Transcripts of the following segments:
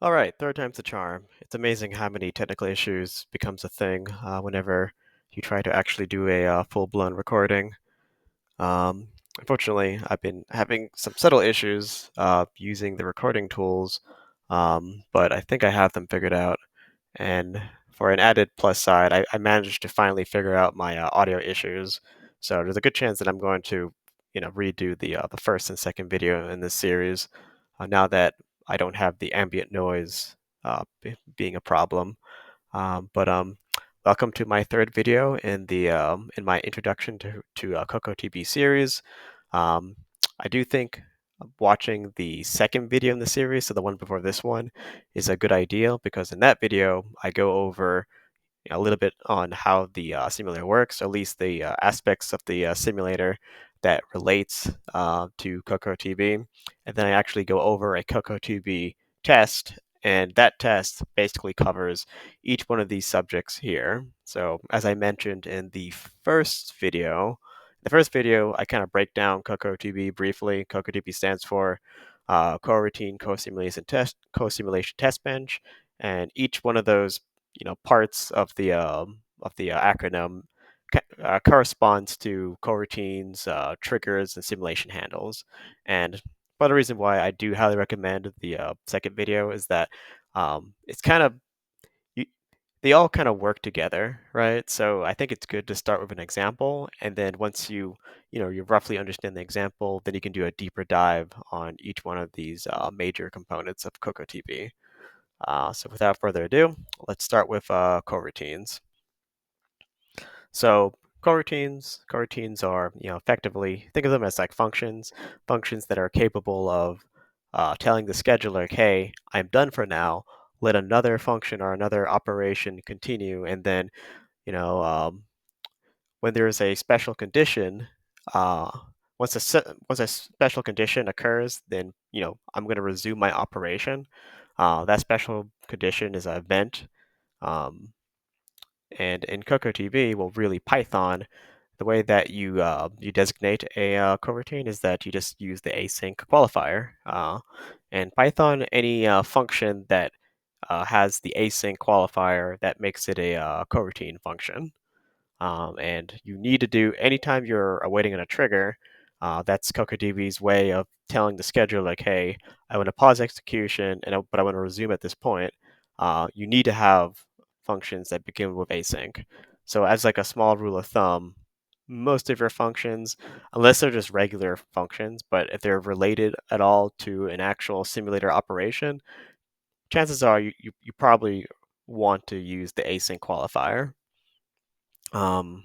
All right, third time's the charm. It's amazing how many technical issues becomes a thing whenever you try to actually do a full-blown recording. Um, Unfortunately, I've been having some subtle issues using the recording tools, but I think I have them figured out. And for an added plus side, I managed to finally figure out my audio issues. So there's a good chance that I'm going to, redo the first and second video in this series now that I don't have the ambient noise being a problem. But welcome to my third video in the in my introduction to cocotb series. Um, I do think watching the second video in the series, so the one before this one, is a good idea because in that video I go over a little bit on how the simulator works, or at least the aspects of the simulator that relates to cocotb, and then I actually go over a cocotb test, and that test basically covers each one of these subjects here. So as I mentioned in the first video I kind of break down cocotb briefly. Cocotb stands for coroutine co-simulation test bench, and each one of those parts of the acronym corresponds to coroutines, triggers, and simulation handles. And part of the reason why I do highly recommend the second video is that it's kind of you, they all kind of work together, right? So I think it's good to start with an example, and then once you roughly understand the example, then you can do a deeper dive on each one of these major components of cocotb. So without further ado, let's start with coroutines. So coroutines are, effectively think of them as like functions that are capable of telling the scheduler, hey, I'm done for now. Let another function or another operation continue, and then you know um, when there's a special condition, uh, once a special condition occurs, then I'm going to resume my operation. That special condition is an event. Um, and in cocotb, well, really Python, the way that you designate a coroutine is that you just use the async qualifier. And Python, any function that has the async qualifier, that makes it a coroutine function. And you need to do anytime you're awaiting on a trigger. That's cocodb's way of telling the scheduler, like, hey, I want to pause execution, but I want to resume at this point. You need to have functions that begin with async. So as like a small rule of thumb, most of your functions, unless they're just regular functions, but if they're related at all to an actual simulator operation, chances are you probably want to use the async qualifier. Um,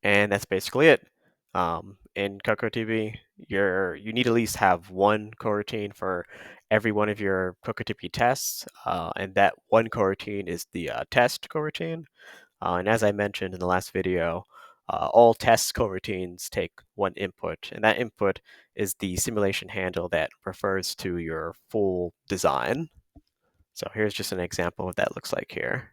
and that's basically it. In cocotb, you need to at least have one coroutine for every one of your cocotb tests, and that one coroutine is the test coroutine. And as I mentioned in the last video, all test coroutines take one input, and that input is the simulation handle that refers to your full design. So here's just an example of what that looks like here.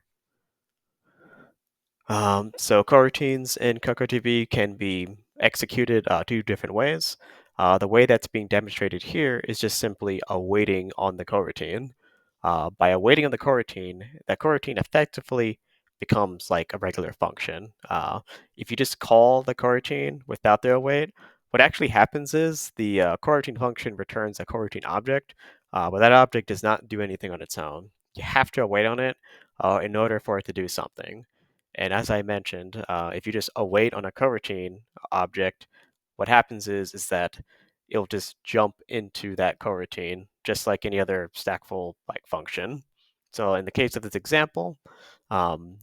So coroutines in cocotb can be executed two different ways. The way that's being demonstrated here is just simply awaiting on the coroutine. By awaiting on the coroutine, that coroutine effectively becomes like a regular function. If you just call the coroutine without the await, what actually happens is the coroutine function returns a coroutine object, but that object does not do anything on its own. You have to await on it in order for it to do something. And as I mentioned, if you just await on a coroutine object, what happens is that it'll just jump into that coroutine just like any other stackful like function. So in the case of this example, um,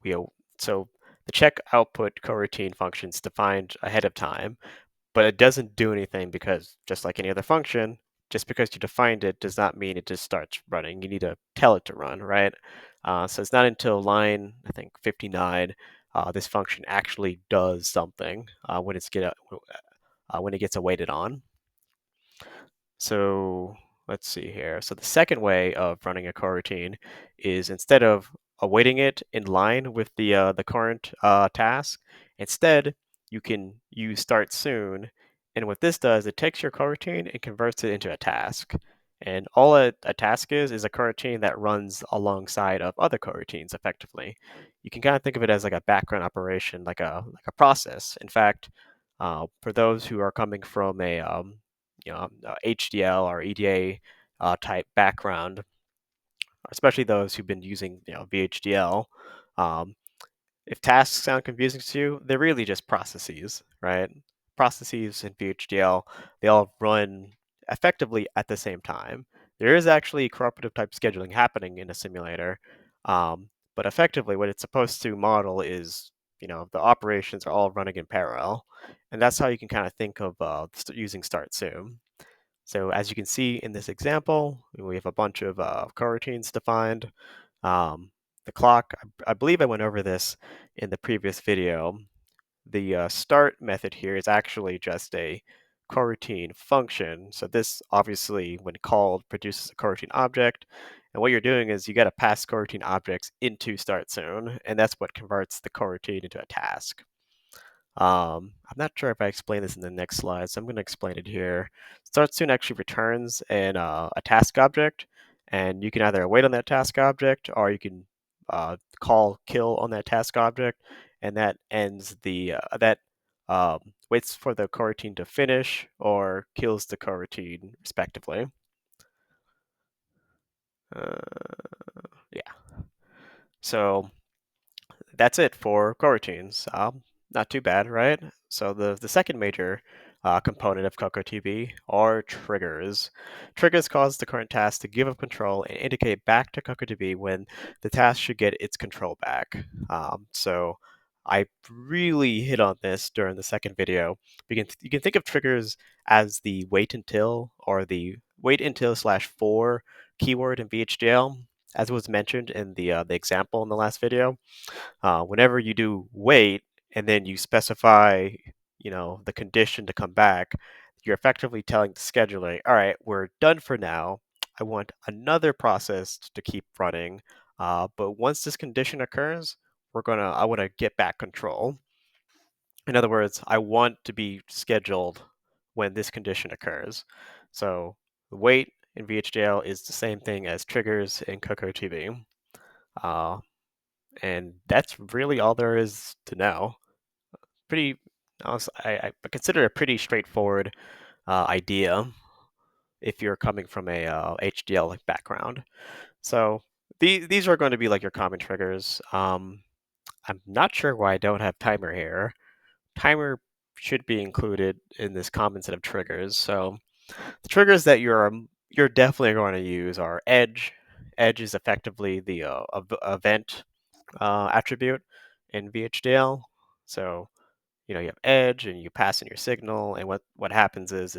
we so the check output coroutine function is defined ahead of time, but it doesn't do anything because just like any other function, just because you defined it does not mean it just starts running. You need to tell it to run, right? So it's not until line, I think, 59, this function actually does something when it gets awaited on. So let's see here. So the second way of running a coroutine is instead of awaiting it in line with the current task, instead you can use start soon. And what this does, it takes your coroutine and converts it into a task. And all a task is a coroutine that runs alongside of other coroutines effectively. You can kind of think of it as like a background operation, like a process. In fact, for those who are coming from HDL or EDA type background, especially those who've been using VHDL, um, if tasks sound confusing to you, they're really just processes, right? Processes in VHDL, they all run effectively at the same time. There is actually cooperative type scheduling happening in a simulator, but effectively what it's supposed to model is, the operations are all running in parallel, and that's how you can kind of think of using start soon. So as you can see in this example, we have a bunch of coroutines defined. Um, the clock, I believe I went over this in the previous video. The start method here is actually just a coroutine function. So this obviously, when called, produces a coroutine object. And what you're doing is you got to pass coroutine objects into start soon, and that's what converts the coroutine into a task. I'm not sure if I explain this in the next slide, so I'm going to explain it here. Start soon actually returns a task object, and you can either wait on that task object or you can call kill on that task object, and that ends that waits for the coroutine to finish or kills the coroutine respectively. Yeah. So that's it for coroutines. Not too bad, right? So the second major component of cocotb are triggers. Triggers cause the current task to give up control and indicate back to cocotb when the task should get its control back. So I really hit on this during the second video. You can think of triggers as the wait until or the wait until / for keyword in VHDL, as was mentioned in the example in the last video. Whenever you do wait and then you specify, the condition to come back, you're effectively telling the scheduler, all right, we're done for now. I want another process to keep running. But once this condition occurs, I want to get back control. In other words, I want to be scheduled when this condition occurs. So wait in VHDL is the same thing as triggers in cocotb. Uh, and that's really all there is to know. Pretty, I consider it a pretty straightforward idea if you're coming from a HDL background. So these are going to be like your common triggers. I'm not sure why I don't have timer here. Timer should be included in this common set of triggers. So the triggers that you're definitely going to use are edge. Edge is effectively the event attribute in VHDL. So you have edge and you pass in your signal, and what happens is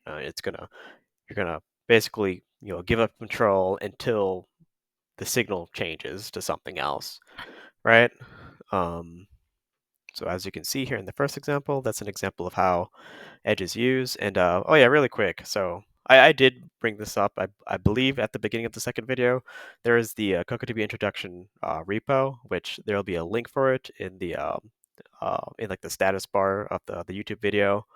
you're gonna basically give up control until the signal changes to something else, right? Um, so as you can see here in the first example, that's an example of how edge is used. And oh yeah, really quick. So I did bring this up. I believe at the beginning of the second video, there is the cocotb-introduction repo, which there will be a link for it in like the status bar of the YouTube video.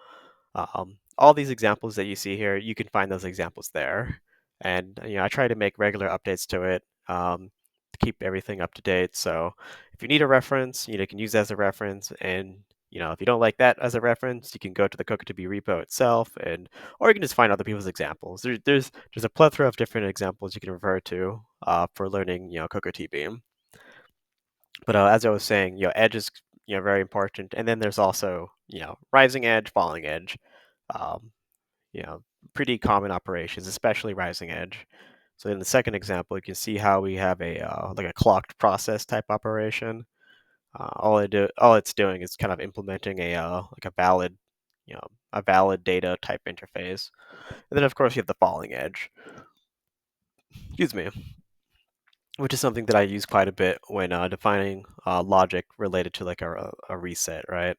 All these examples that you see here, you can find those examples there. And I try to make regular updates to it to keep everything up to date. So if you need a reference, you can use that as a reference. And if you don't like that as a reference, you can go to the cocotb repo itself, or you can just find other people's examples. There's a plethora of different examples you can refer to for learning cocotb. But as I was saying, edge is very important, and then there's also rising edge, falling edge, um, you know pretty common operations, especially rising edge. So in the second example, you can see how we have a like a clocked process type operation. All it's doing is kind of implementing like a valid data type interface, and then of course you have the falling edge. Excuse me, which is something that I use quite a bit when defining logic related to like a reset, right?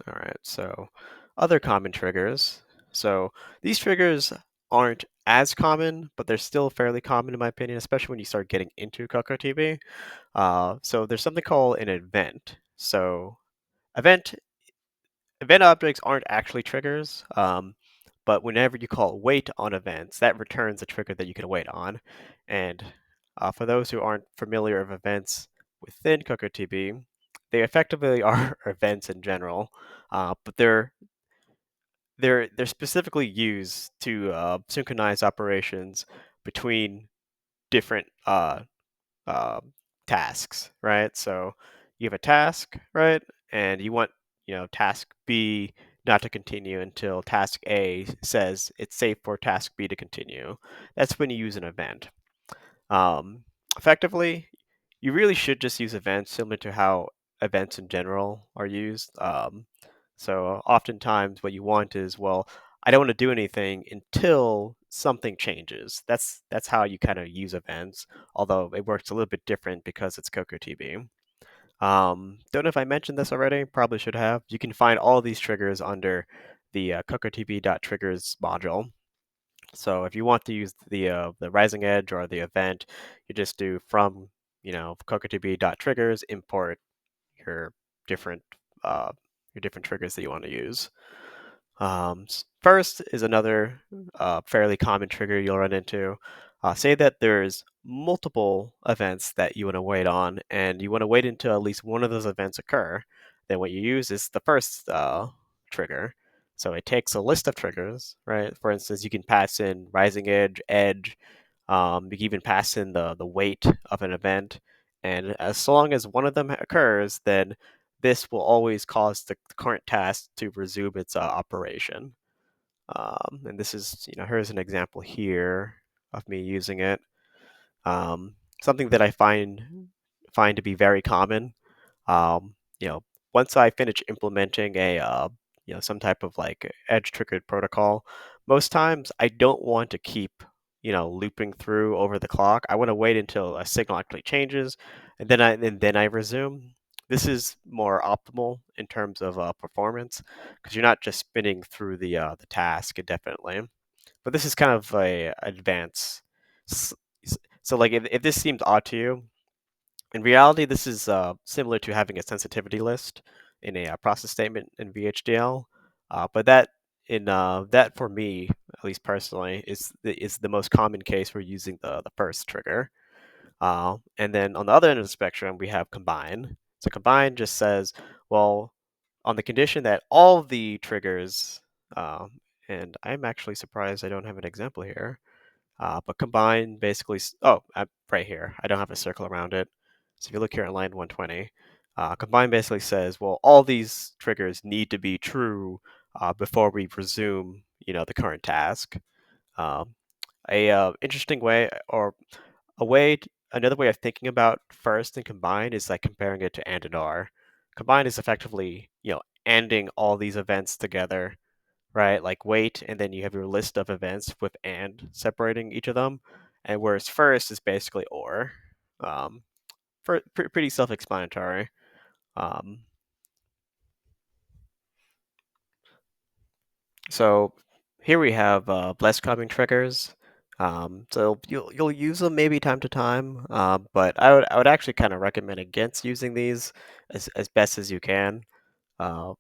All right, so other common triggers. So these triggers aren't as common, but they're still fairly common in my opinion, especially when you start getting into cocotb. So there's something called an event. So event event objects aren't actually triggers, but whenever you call wait on events, that returns a trigger that you can wait on. And for those who aren't familiar with events within cocotb, they effectively are events in general, but they're specifically used to synchronize operations between different uh, tasks, right? So you have a task, right? And you want, task B not to continue until task A says it's safe for task B to continue. That's when you use an event. Um, Effectively, you really should just use events similar to how events in general are used. So oftentimes what you want is, well, I don't want to do anything until something changes. That's how you kind of use events, although it works a little bit different because it's CocoTB. Don't know if I mentioned this already, probably should have. You can find all these triggers under the cocotb.triggers module. So if you want to use the rising edge or the event, you just do from cocotb.triggers import your different uh, your different triggers that you want to use. First is another fairly common trigger you'll run into. Say that there's multiple events that you want to wait on, and you want to wait until at least one of those events occur. Then what you use is the first trigger. So it takes a list of triggers, right? For instance, you can pass in rising edge, edge. You can even pass in the weight of an event, and as long as one of them occurs, then this will always cause the current task to resume its operation. And this is, here's an example here of me using it. Something that I find to be very common. Um, you know, Once I finish implementing some type of like edge triggered protocol, most times I don't want to keep, looping through over the clock. I want to wait until a signal actually changes, and then I resume. This is more optimal in terms of performance because you're not just spinning through the task indefinitely. But this is kind of a advance. S- So, like, if this seems odd to you, in reality, this is similar to having a sensitivity list in a process statement in VHDL. But that for me, at least personally, is the most common case for using the first trigger. And then on the other end of the spectrum, we have combine. So combine just says, well, on the condition that all the triggers, um, and I'm actually surprised I don't have an example here. But combine basically, right here. I don't have a circle around it. So if you look here at line 120, combine basically says, well, all these triggers need to be true before we resume, the current task. Um, a interesting way, or another way of thinking about first and combine is like comparing it to and or. Combine is effectively, anding all these events together, right? Like wait, and then you have your list of events with and separating each of them. And whereas first is basically or. Um, Pretty self-explanatory. Um, so here we have less common triggers. So you'll use them maybe time to time, but I would actually kind of recommend against using these as best as you can.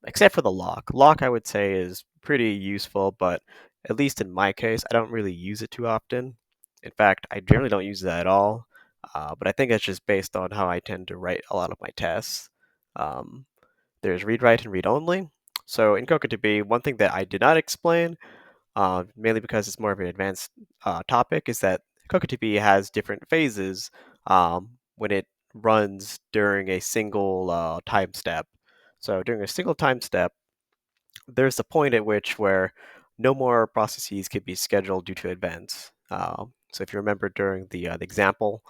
Except for the lock. Lock, I would say, is pretty useful, but at least in my case, I don't really use it too often. In fact, I generally don't use it at all. But I think it's just based on how I tend to write a lot of my tests. Um, there's read write and read only. So in CocoDB, one thing that I did not explain, mainly because it's more of an advanced topic, is that CocoDB has different phases when it runs during a single time step. So during a single time step, there's a point at which where no more processes can be scheduled due to events. So if you remember during the example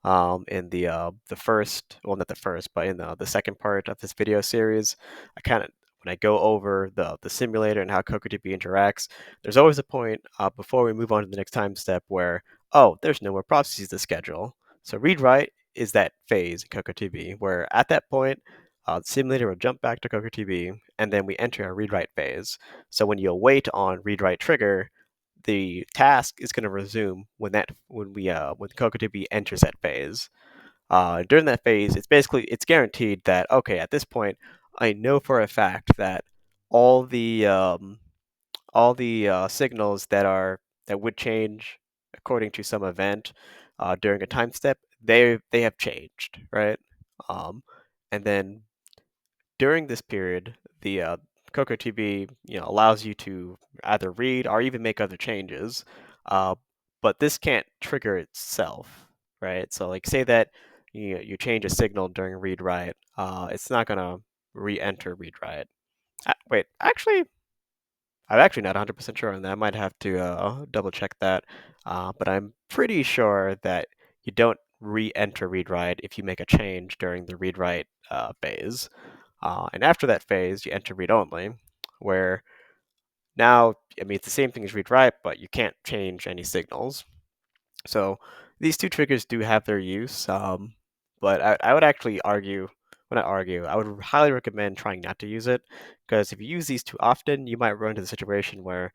in the first, well, not the first, but in the second part of this video series, I kind of when I go over the simulator and how CocoDB interacts, there's always a point before we move on to the next time step where, oh, there's no more processes to schedule. So read write is that phase in CocoDB where at that point the simulator will jump back to cocotb, and then we enter a read write phase. So when you await on read write trigger, the task is going to resume when cocotb enters that phase. During that phase, it's guaranteed that okay, at this point, I know for a fact that all the all the signals that would change according to some event during a time step, they have changed, right? Um, and then during this period, the cocotb allows you to either read or even make other changes, uh, but this can't trigger itself, right? So like say that you change a signal during read write, it's not gonna re-enter read write. Wait, actually, I'm actually not 100% sure on that. I might have to double check that. But I'm pretty sure that you don't re-enter read write if you make a change during the read write phase. And after that phase, you enter read only, where now, I mean, it's the same thing as read write, but you can't change any signals. So these two triggers do have their use, but I would actually argue, when I argue, I would highly recommend trying not to use it, because if you use these too often, you might run into the situation where,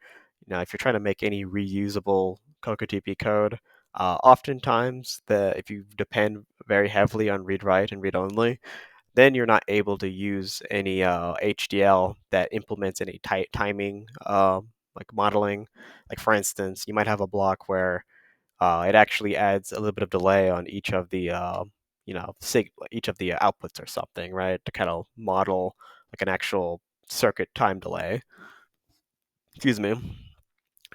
if you're trying to make any reusable CocoaDB code, oftentimes if you depend very heavily on read write and read only, then you're not able to use any HDL that implements any timing, like modeling. Like for instance, you might have a block where it actually adds a little bit of delay on each of the each of the outputs or something, right? To kind of model like an actual circuit time delay. Excuse me.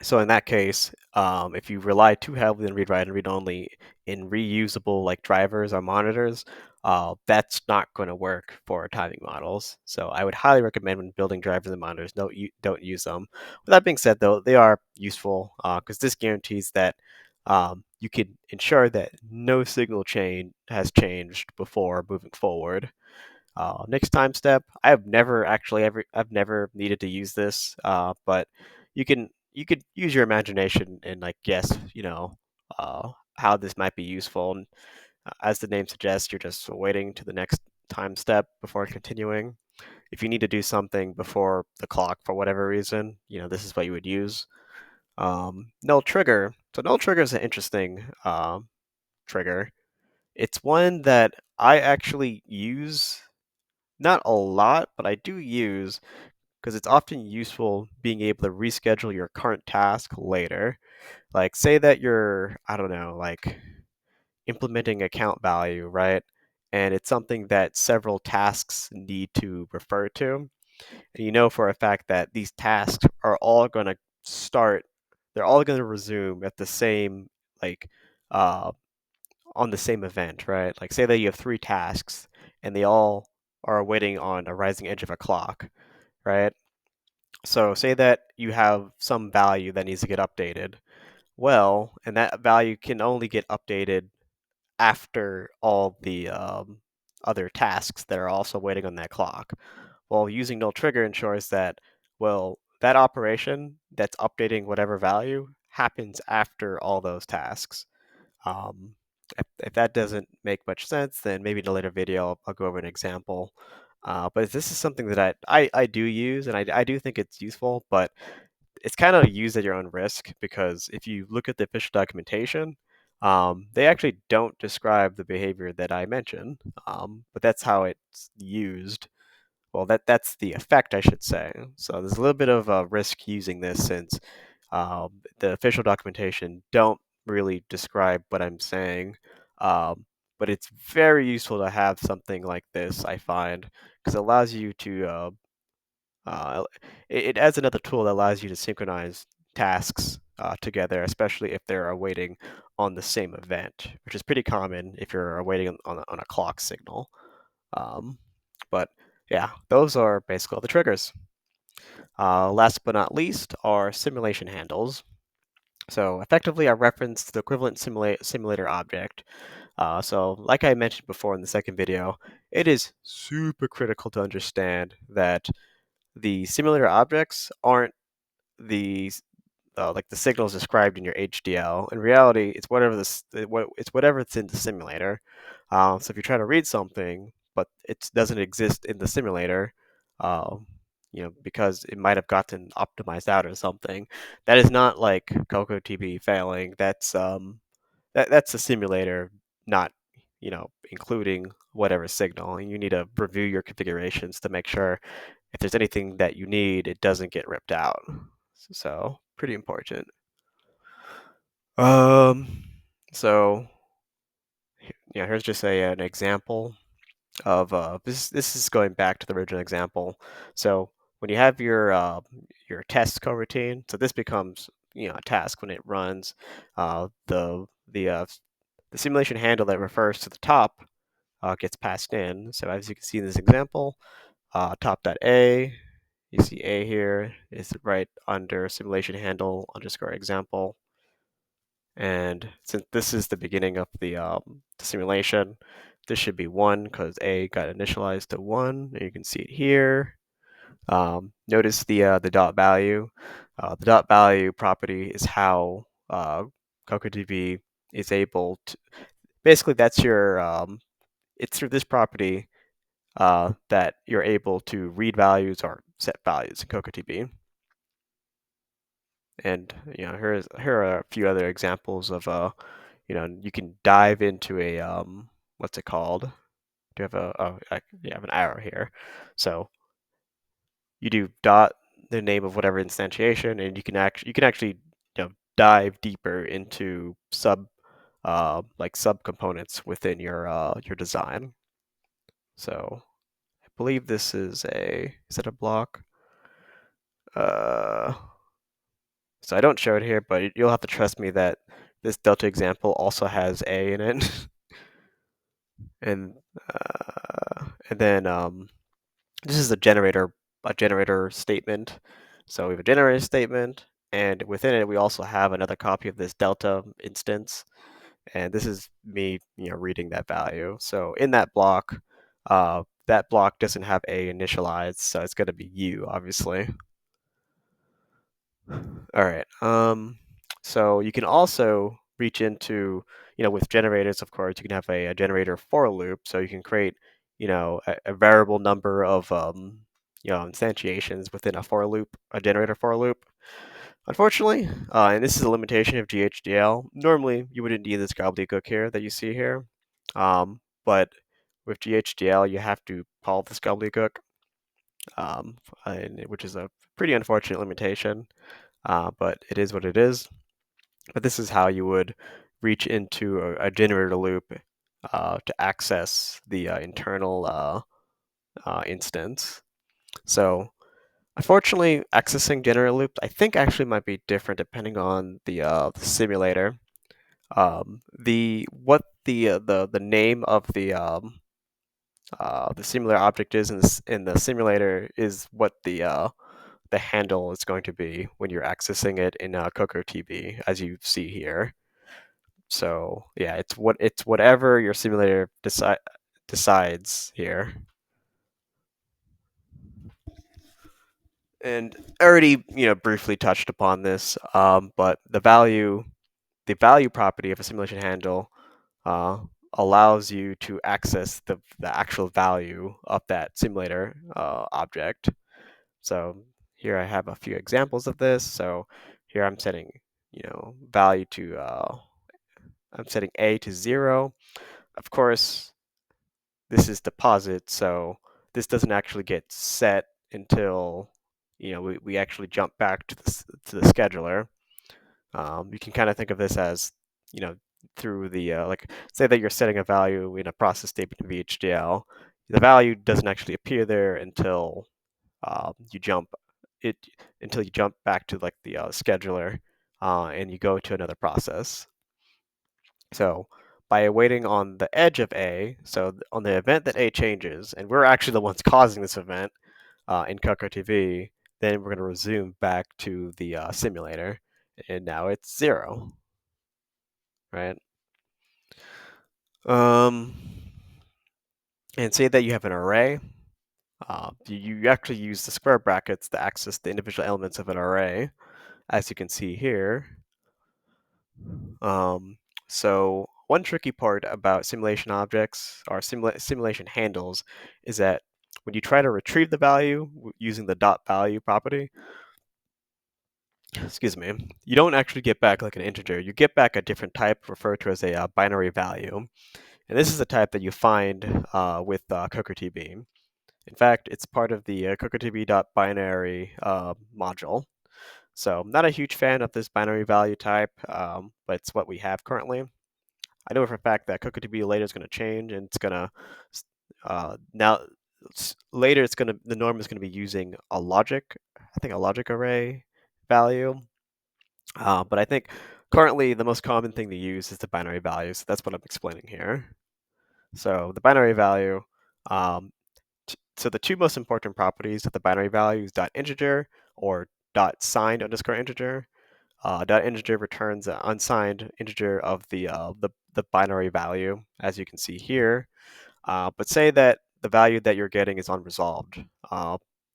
So in that case, if you rely too heavily on read write and read only in reusable like drivers or monitors, that's not going to work for timing models. So I would highly recommend when building drivers and monitors, no, you don't use them. With that being said, though, they are useful because this guarantees that you can ensure that no signal chain has changed before moving forward. Next time step, I've never needed to use this, but you could use your imagination and like guess, how this might be useful. And as the name suggests, you're just waiting to the next time step before continuing. If you need to do something before the clock for whatever reason, this is what you would use. Null trigger. So null trigger is an interesting trigger. It's one that I actually use not a lot, but I do use because it's often useful being able to reschedule your current task later. Like, say that you're, I don't know, like implementing a count value, right? And it's something that several tasks need to refer to. And you know for a fact that these tasks are all going to start, they're all going to resume at the same, like, uh, on the same event, right? Like say that you have three tasks and they all are waiting on a rising edge of a clock, right? So say that you have some value that needs to get updated. Well, and that value can only get updated after all the other tasks that are also waiting on that clock. Well, using null trigger ensures that, well, that operation that's updating whatever value happens after all those tasks. Um, if that doesn't make much sense, then maybe in a later video I'll go over an example. But this is something that I do use, and I do think it's useful, but it's kind of used at your own risk because if you look at the official documentation, they actually don't describe the behavior that I mentioned, but that's how it's used. Well, that's the effect, I should say. So there's a little bit of a risk using this since the official documentation don't really describe what I'm saying. Um, but it's very useful to have something like this, I find, because it allows you to uh, it adds another tool that allows you to synchronize tasks together, especially if they're awaiting on the same event, which is pretty common if you're awaiting on a clock signal. Um, but yeah, those are basically all the triggers. Last but not least are simulation handles. So effectively, I referenced the equivalent simulator object. So like I mentioned before in the second video, it is super critical to understand that the simulator objects aren't the like the signals described in your HDL. In reality, it's whatever it's in the simulator. So if you try to read something, but it doesn't exist in the simulator, uh, because it might have gotten optimized out or something, that is not like CocoaTB failing. That's a simulator not including whatever signal. And you need to review your configurations to make sure if there's anything that you need, it doesn't get ripped out. So pretty important. Um, so yeah, here's just an example of this is going back to the original example. So when you have your test coroutine, so this becomes a task when it runs. The simulation handle that refers to the top gets passed in. So as you can see in this example, top.a, you see a here is right under simulation handle underscore example. And since this is the beginning of the simulation, this should be 1 because A got initialized to 1. And you can see it here. Notice the dot value. The dot value property is how cocotb is able to. Basically, that's it's through this property that you're able to read values or set values in cocotb. And here are a few other examples of you can dive into a what's it called? Do you have you have an arrow here. So you do dot the name of whatever instantiation, and you can actually dive deeper into like subcomponents within your design. So I believe this is is it a block? Uh, so I don't show it here, but you'll have to trust me that this delta example also has a in it. and and then this is a generator statement. So we have a generator statement, and within it we also have another copy of this delta instance, and this is me reading that value. So in that block doesn't have a initialized, so it's going to be u, obviously. All right. So you can also reach into, with generators, of course, you can have a generator for loop. So you can create, a variable number of, instantiations within a generator for loop. Unfortunately, and this is a limitation of GHDL, normally you wouldn't need this gobbledygook here that you see here. But with GHDL, you have to call this gobbledygook, which is a pretty unfortunate limitation. But it is what it is. But this is how you would reach into a generator loop to access the internal instance. So unfortunately, accessing generator loops, I think actually might be different depending on the simulator. The name of the simulator object is in the simulator is what the handle is going to be when you're accessing it in cocotb, as you see here. So yeah, it's whatever your simulator decides here. And I already briefly touched upon this, but the value property of a simulation handle uh, allows you to access the actual value of that simulator object. So here I have a few examples of this. So here I'm setting, value to, I'm setting A to 0. Of course, this is deposit, so this doesn't actually get set until, we actually jump back to the scheduler. You can kind of think of this as, through the, like, say that you're setting a value in a process statement of VHDL. The value doesn't actually appear there you jump it until you jump back to like the scheduler and you go to another process. So by waiting on the edge of A, so on the event that A changes, and we're actually the ones causing this event in cocotb, then we're going to resume back to the simulator, and now it's 0, right? Um, and say that you have an array. You actually use the square brackets to access the individual elements of an array, as you can see here. Um, so one tricky part about simulation objects or simulation handles is that when you try to retrieve the value using the dot value property, excuse me, you don't actually get back like an integer. You get back a different type referred to as a binary value. And this is the type that you find with cocotb. In fact, it's part of the cocotb.binary module. So I'm not a huge fan of this binary value type, but it's what we have currently. I know for a fact that cookie later is going to change, and it's going to now later the norm is going to be using a logic, I think a logic array value. But I think currently the most common thing to use is the binary value. So that's what I'm explaining here. So the binary value, um, so the two most important properties of the binary value is dot integer or dot signed underscore integer. Dot integer returns an unsigned integer of the binary value, as you can see here. But say that the value that you're getting is unresolved.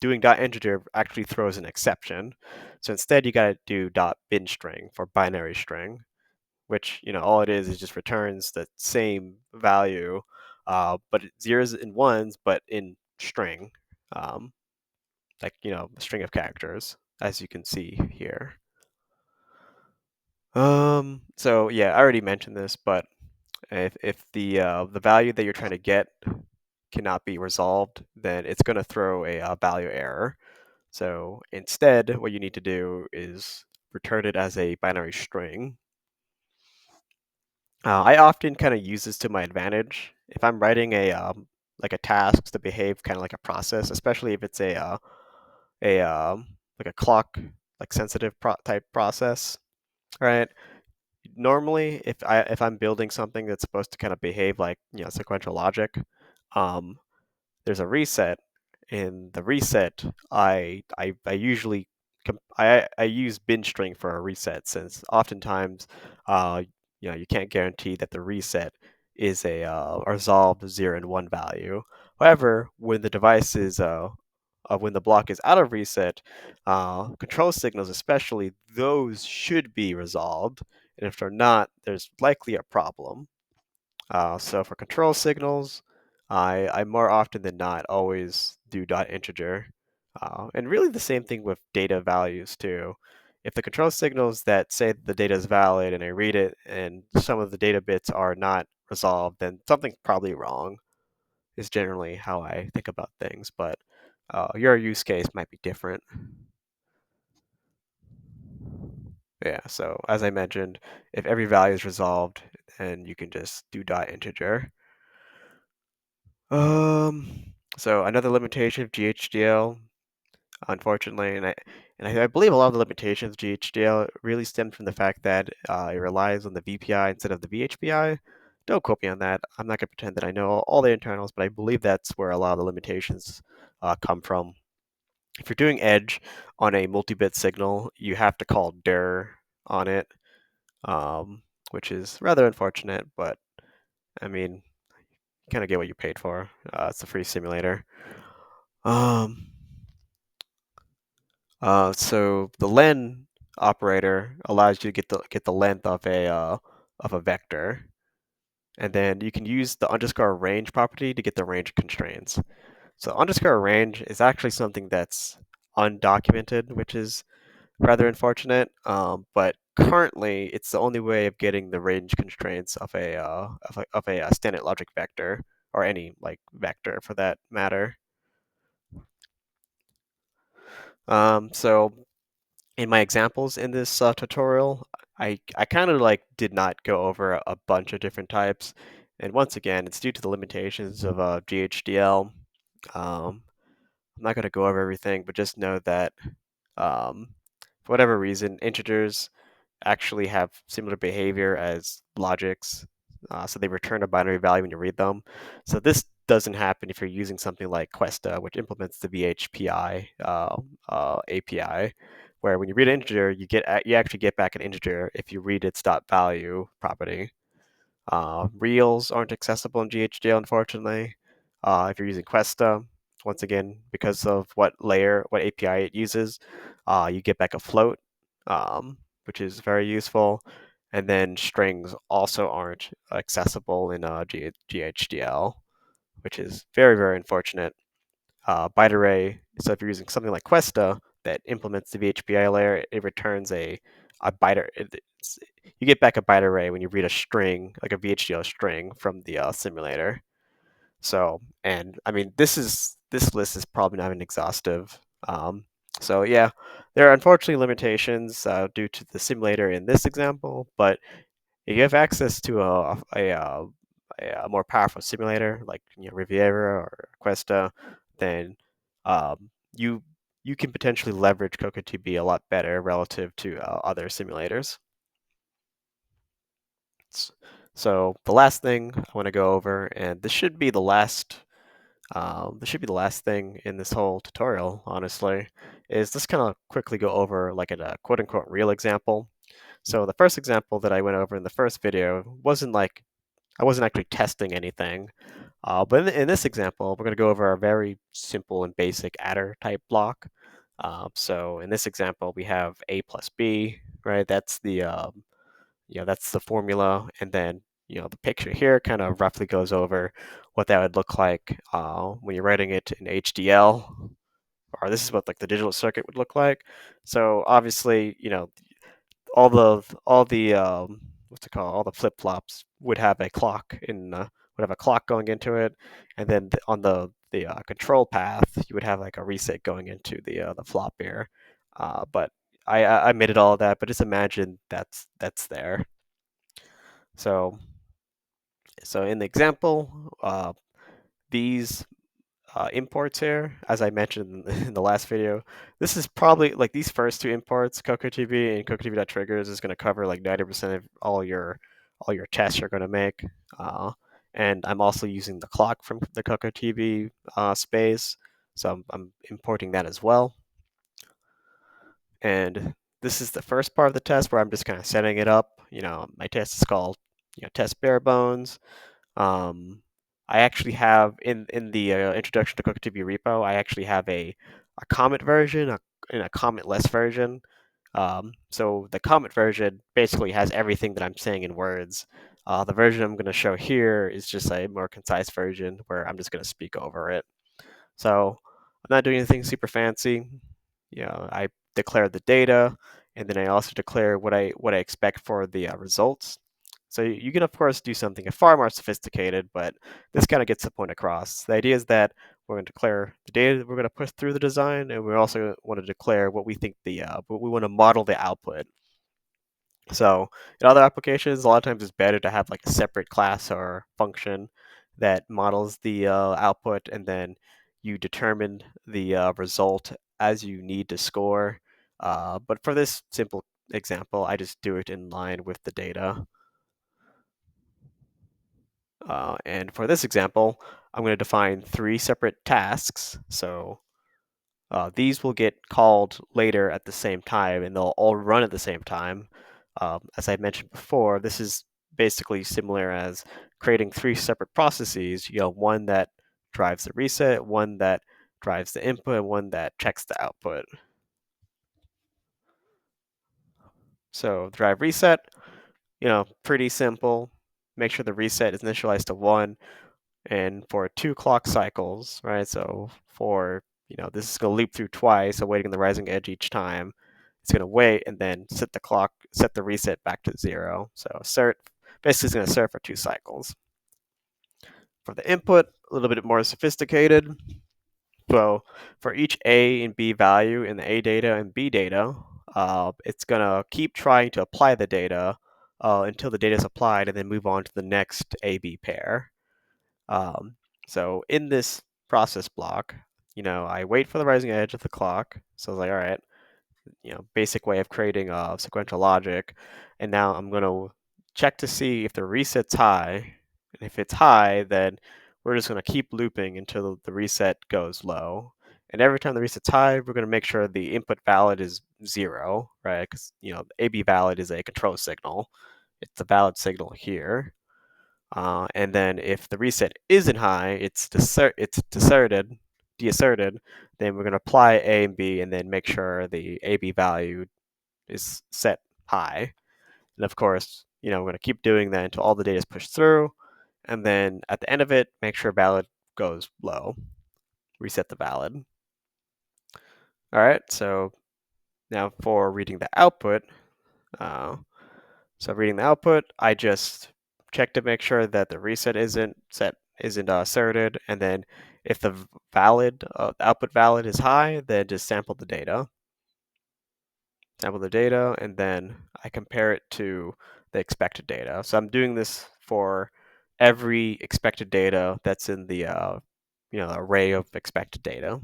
Doing dot integer actually throws an exception. So instead, you got to do dot bin string for binary string, which all it is just returns the same value, but zeros and ones, but in string, um, like a string of characters, as you can see here. So yeah, I already mentioned this, but if the value that you're trying to get cannot be resolved, then it's going to throw a value error. So instead, what you need to do is return it as a binary string. I often kind of use this to my advantage if I'm writing like a task to behave kind of like a process, especially if it's a like a clock like sensitive type process, right? Normally, if I'm building something that's supposed to kind of behave like sequential logic, um, there's a reset. In the reset, I usually I use bin string for a reset, since oftentimes uh, you can't guarantee that the reset is a resolved 0 and 1 value. However, when the block is out of reset, control signals especially, those should be resolved, and if they're not, there's likely a problem. So for control signals, I more often than not always do dot integer. And really the same thing with data values too. If the control signals that say the data is valid and I read it and some of the data bits are not resolved, then something's probably wrong, is generally how I think about things. But your use case might be different. Yeah, so as I mentioned, if every value is resolved, then you can just do dot integer. So another limitation of GHDL, unfortunately, and I believe a lot of the limitations of GHDL really stem from the fact that it relies on the VPI instead of the VHPI. Don't quote me on that. I'm not gonna pretend that I know all the internals, but I believe that's where a lot of the limitations come from. If you're doing edge on a multi-bit signal, you have to call dir on it, um, which is rather unfortunate, but I mean, kind of get what you paid for. It's a free simulator. Um, so the len operator allows you to get the length of a vector, and then you can use the underscore range property to get the range constraints. So underscore range is actually something that's undocumented, which is rather unfortunate. But currently, it's the only way of getting the range constraints of a standard logic vector, or any like vector for that matter. So in my examples in this tutorial, I kind of like did not go over a bunch of different types, and once again, it's due to the limitations of GHDL. I'm not going to go over everything, but just know that um, for whatever reason, integers actually have similar behavior as logics, so they return a binary value when you read them. So this doesn't happen if you're using something like Questa, which implements the VHPI API, where when you read an integer, you actually get back an integer if you read its dot value property. Reals aren't accessible in GHDL, unfortunately. If you're using Questa, once again, because of what API it uses, you get back a float, which is very useful. And then strings also aren't accessible in GHDL, which is very, very unfortunate. Byte array, so if you're using something like Questa that implements the VHPI layer, it returns a byte array. You get back a byte array when you read a string, like a VHDL string from the simulator. So, and I mean, this list is probably not even exhaustive. So yeah, there are unfortunately limitations due to the simulator in this example, but if you have access to a more powerful simulator like Riviera or Questa, then you can potentially leverage cocotb a lot better relative to other simulators. So the last thing I want to go over, and this should be the last thing in this whole tutorial, honestly, is just kind of quickly go over like a quote unquote real example. So the first example that I went over in the first video wasn't like I wasn't actually testing anything. But in this example, we're going to go over a very simple and basic adder type block. So in this example, we have a plus b, right? That's that's the formula, and then the picture here kind of roughly goes over what that would look like when you're writing it in HDL, or this is what like the digital circuit would look like. So obviously, all the what's it called? All the flip flops would have a clock would have a clock going into it, and then on the control path, you would have like a reset going into the flop here. But I omitted all of that, but just imagine that's there. So in the example, these imports here, as I mentioned in the last video, this is probably like these first two imports, cocotb and cocotb.triggers, is going to cover like 90% of all your tests you're going to make. And I'm also using the clock from the cocotb space, so I'm importing that as well. And this is the first part of the test where I'm just kind of setting it up. My test is called test bare bones. I actually have in the introduction to cocotb repo, I actually have a comment version and a comment-less version. So the comment version basically has everything that I'm saying in words. The version I'm going to show here is just a more concise version where I'm just going to speak over it. So I'm not doing anything super fancy. I declare the data, and then I also declare what I expect for the results. So you can of course do something far more sophisticated, but this kind of gets the point across. The idea is that we're going to declare the data that we're going to put through the design, and we also want to declare what we think what we want to model the output. So in other applications, a lot of times it's better to have like a separate class or function that models the output, and then you determine the result as you need to score. But for this simple example, I just do it in line with the data. And for this example, I'm going to define 3 separate tasks. So these will get called later at the same time, and they'll all run at the same time. As I mentioned before, this is basically similar as creating 3 separate processes. One that drives the reset, one that drives the input, and one that checks the output. So drive reset, pretty simple. Make sure the reset is initialized to 1. And for 2 clock cycles, right? So for, this is going to loop through twice, so waiting on the rising edge each time. It's going to wait and then set the reset back to 0. So assert basically is going to assert for 2 cycles. For the input, a little bit more sophisticated. So for each A and B value in the A data and B data, it's going to keep trying to apply the data until the data is applied, and then move on to the next A-B pair. So in this process block, I wait for the rising edge of the clock. So I was like, all right, basic way of creating sequential logic. And now I'm going to check to see if the reset's high. And if it's high, then we're just going to keep looping until the reset goes low. And every time the reset's high, we're going to make sure the input valid is 0, right? Because, the AB valid is a control signal. It's a valid signal here. And then if the reset isn't high, it's deasserted, then we're going to apply A and B and then make sure the AB value is set high. And of course, we're going to keep doing that until all the data is pushed through. And then at the end of it, make sure valid goes low. Reset the valid. All right, so now for reading the output, I just check to make sure that the reset isn't asserted, and then If the output valid is high, then just sample the data, and then I compare it to the expected data. So I'm doing this for every expected data that's in the array of expected data.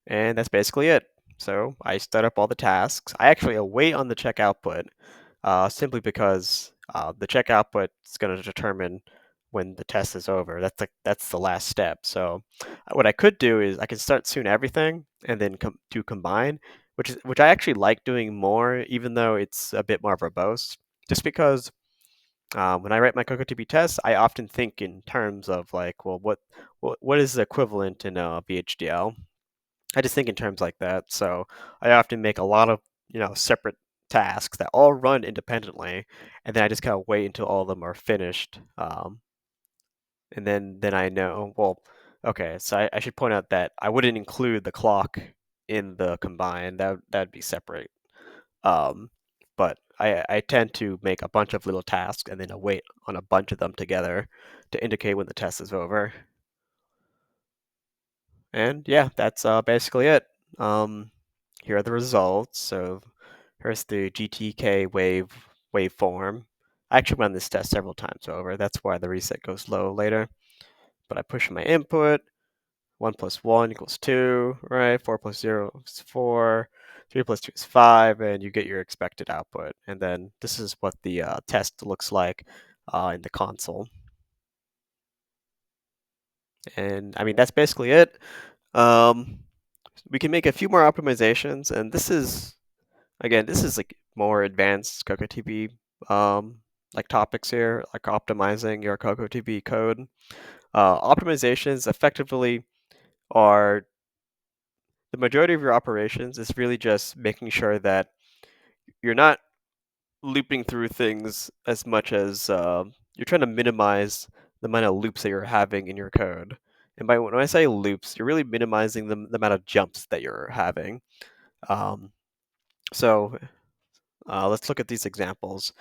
And that's basically it. So I start up all the tasks. I actually await on the check output simply because the check output is going to determine when the test is over. That's the last step. So what I could do is I can start soon everything and then do combine, which I actually like doing more, even though it's a bit more verbose. Just because when I write my cocotb tests, I often think in terms of like, well, what is the equivalent in VHDL? I just think in terms like that. So I often make a lot of separate tasks that all run independently, and then I just kind of wait until all of them are finished, and then I know. Well, okay, so I should point out that I wouldn't include the clock in the combine. That'd be separate. Um, but I tend to make a bunch of little tasks and then I wait on a bunch of them together to indicate when the test is over. And yeah, that's basically it. Um, Here are the results. So here's the GTK waveform. I actually run this test several times over. That's why the reset goes low later. But I push my input. 1 plus 1 equals 2, right? 4 plus 0 is 4. 3 plus 2 is 5, and you get your expected output. And then this is what the test looks like in the console. And I mean, that's basically it. Um, we can make a few more optimizations, and this is like more advanced cocotb like topics here, like optimizing your cocotb code. Optimizations effectively are the majority of your operations is really just making sure that you're not looping through things as much as you're trying to minimize the amount of loops that you're having in your code. And when I say loops, you're really minimizing the amount of jumps that you're having. Um, so let's look at these examples.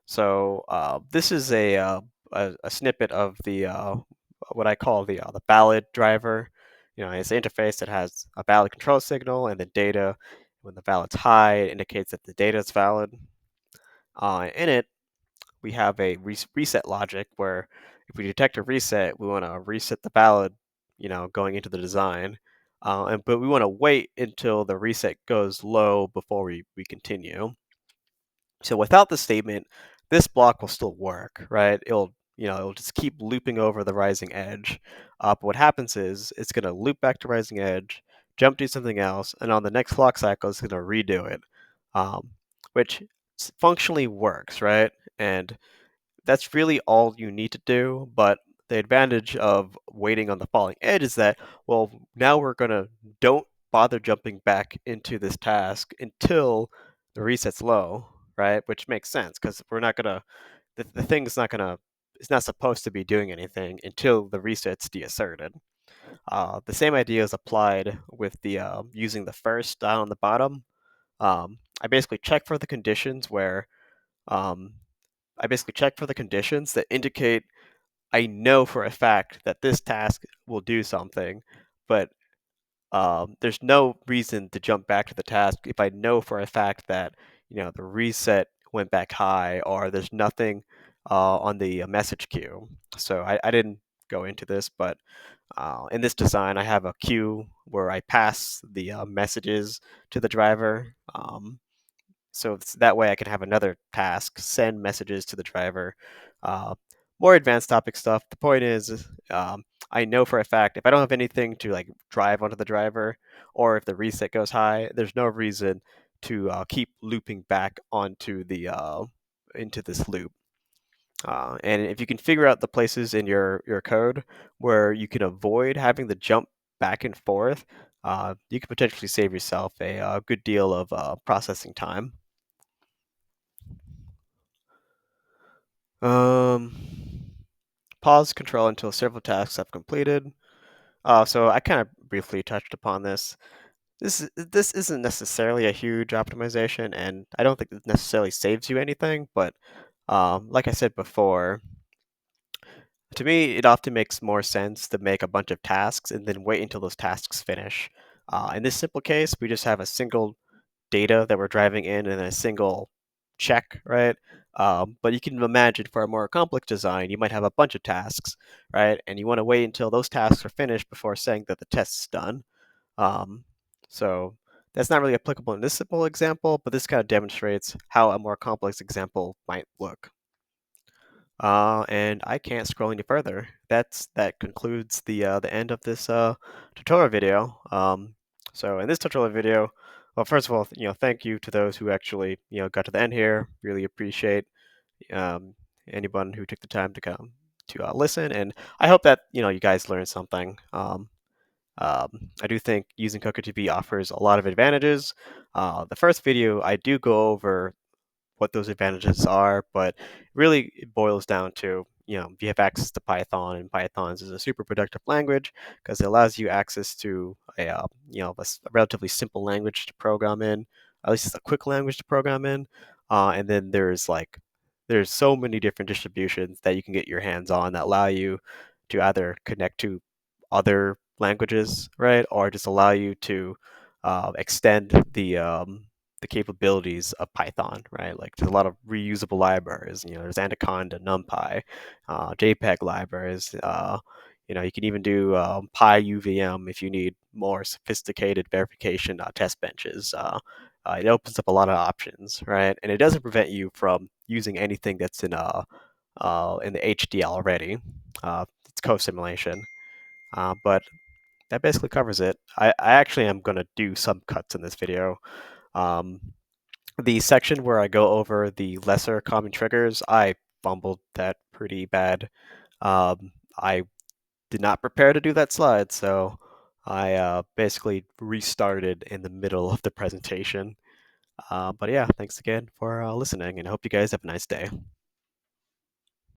So this is a snippet of the what I call the valid driver. It's an interface that has a valid control signal and the data. When the valid's high, it indicates that the data is valid. In it, we have a reset logic where if we detect a reset, we want to reset the valid, going into the design. But we want to wait until the reset goes low before we continue. So without the statement, this block will still work, right? It'll just keep looping over the rising edge. But what happens is it's going to loop back to rising edge, jump to something else, and on the next clock cycle, it's going to redo it, um, which functionally works, right? And that's really all you need to do. But the advantage of waiting on the falling edge is that, well, now we're gonna don't bother jumping back into this task until the reset's low, right? Which makes sense because we're not gonna the thing's not gonna it's not supposed to be doing anything until the reset's deasserted. The same idea is applied with the using the first down on the bottom. I basically check for the conditions where um, I basically check for the conditions that indicate I know for a fact that this task will do something, but there's no reason to jump back to the task if I know for a fact that the reset went back high or there's nothing on the message queue. So I didn't go into this, but in this design, I have a queue where I pass the messages to the driver. So that way I can have another task, send messages to the driver. Uh, More advanced topic stuff. The point is, I know for a fact if I don't have anything to like drive onto the driver, or if the reset goes high, there's no reason to keep looping back onto the into this loop. And if you can figure out the places in your code where you can avoid having to jump back and forth, you can potentially save yourself a good deal of processing time. Um, Pause control until several tasks have completed. So I kind of briefly touched upon this. This isn't necessarily a huge optimization, and I don't think it necessarily saves you anything. But like I said before, To me, it often makes more sense to make a bunch of tasks and then wait until those tasks finish. In this simple case, we just have a single data that we're driving in and a single check, right? But you can imagine for a more complex design, you might have a bunch of tasks, right? And you want to wait until those tasks are finished before saying that the test's done. Um, so that's not really applicable in this simple example, but this kind of demonstrates how a more complex example might look. And I can't scroll any further. That concludes the end of this tutorial video. So in this tutorial video, well, first of all, thank you to those who actually got to the end here. Really appreciate um, anyone who took the time to come to listen, and I hope that you guys learned something. I do think using CocoTV offers a lot of advantages. The first video, I do go over what those advantages are, but really it boils down to, you have access to Python, and Python is a super productive language because it allows you access to a relatively simple language to program in, at least it's a quick language to program in, and then there's so many different distributions that you can get your hands on that allow you to either connect to other languages, right, or just allow you to extend the capabilities of Python, right? Like there's a lot of reusable libraries. There's Anaconda, NumPy, JPEG libraries. You can even do PyUVM if you need more sophisticated verification test benches. It opens up a lot of options, right? And it doesn't prevent you from using anything that's in the HDL already. It's co-simulation, but that basically covers it. I actually am going to do some cuts in this video. Um, the section where I go over the lesser common triggers, I fumbled that pretty bad. I did not prepare to do that slide, so I basically restarted in the middle of the presentation. But yeah, thanks again for listening, and I hope you guys have a nice day.